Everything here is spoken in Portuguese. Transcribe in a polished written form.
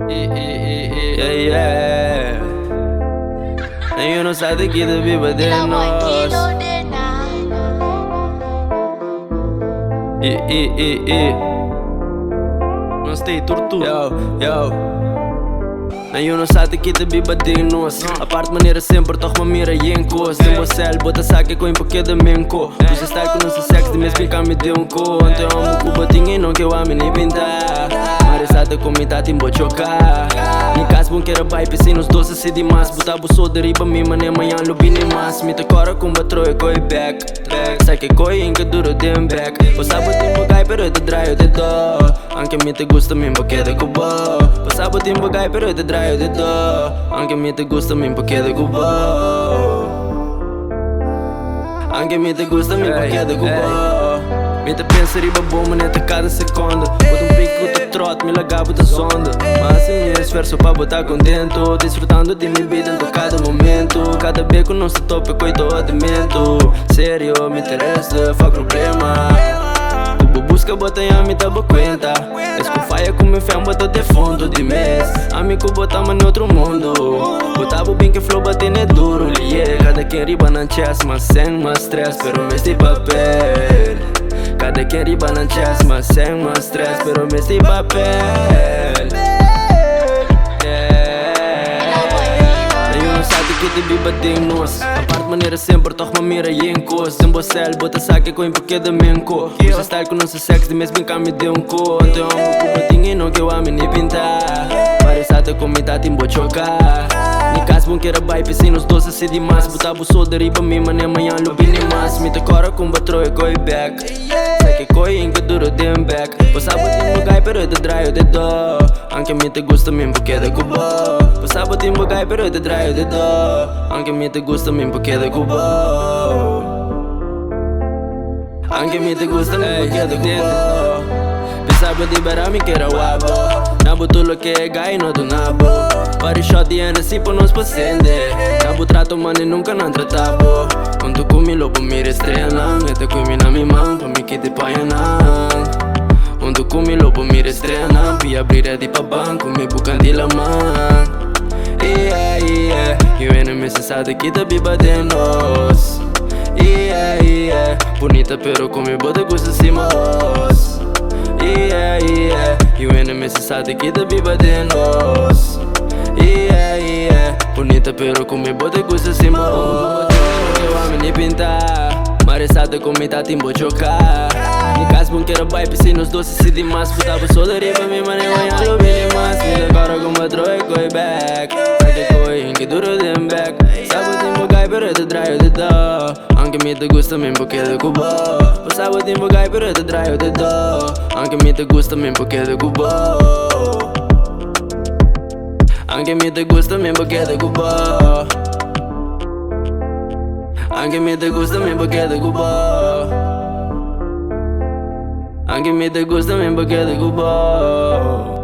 Yeah, yeah. Nem eu não saio daqui da viva de nós. Não stay torto. Yo. Nem eu não saio daqui da biba de nós. A parte maneira sempre toco uma mira e encosto. Em bocel, bota saque com um pouquinho de menco. Usa style que não se sexo, de mês pica me deu co. Ontem eu amo com botinha e não que eu amo nem pintar. Marisada com mitad em chocar. Ni cas bom que era bai, pensei nos doces e demais. Botar buço de riba, me mané manhã lubi nem mais. Me cora com batroia, coi back. Sai que coi em que duro dem back. Passava tempo gai, pero te draio de dó. Anche me te gusta me porque de cubo. Passava tempo gai, pero te draio de dó. Anche me te gusta me porque de cubo. Anche me te gusta me porque de cubo. Me te pensa riba bom, maneta cada segunda. Bota pico, te trote, me lagava da sonda. Mas assim me esforço pra botar contento. Desfrutando de minha vida em cada momento. Cada beco não se topa, coito de mento. Sério, me interessa, faz problema. Tubo busca, bota em me dá boa conta. Escofaia com meu fé, bota de fundo de mês. Amigo, botava em outro mundo. Botava bem que flow, bate é duro. Yeah. Cada quem riba na chest, mas sem mais stress. Pero mês de papel. Cada quem riba na chest, mas sem mais stress. Pero mês de papel. Que te biba de nós. A parte maneira sempre toco uma mira e encosto. Em bocel, bota saque com um pouquinho de menco. Usa style que não se sexo, de mês bem cá me deu co. Ontem eu amo com botinha e não que eu amo nem pintar. Marisada com mitad em chocar. Ni cas bom que era bai, pensei nos doces e demais. Botar buço de riba, me mané manhã lubi nem mais. Me cora com batroia, coi back. Sai que coi em que duro dem back. Passava tempo gai, pero te draio de dó. Anche me te gusta mesmo porque é de cubo. Passava tempo gai, pero te draio de dó. Anche me te gusta mesmo porque é de cubo. Anche me te gusta mesmo porque é de cubo. Pensava de barami que era wabo. Nabo tudo que é gai, não do nabo. Pari shot e assim por nos pasende. Nabo trato mano e nunca não tratabo. Quando comi lobo mira estrela. Mete comi na minha mão, pra mim que te paia não. Quando comi lobo mira estrela. Pia abrir de pa banco, me bucan de la man. Yeah, yeah. You enemy se sabe que da biba de nós. Yeah, yeah. Bonita pero come boda gusta simos. Yeah, yeah. You enemy se sabe que da biba de nós. Yeah, yeah. Bonita pero come boda gusta simos. Eu amo nem pintar. Marisada com mitad em chocar. Ni cas bom que era bai, pensei nos doces e demais. Botava só de riba, me mané manhã lubi nem mais. Me cora com batroia, coi back. Em que duro dem back. Sabe tempo gai, pero te draio de dó. Anche me te gusta mesmo porque é de cubo. Sabe tempo gai, pero te draio de dó. Anche me te gusta mesmo porque é de cubo. Anche me te gusta mesmo porque é de cubo. Anche me te gusta mesmo porque é de cubo. Anche me te gusta mesmo porque é de cubo.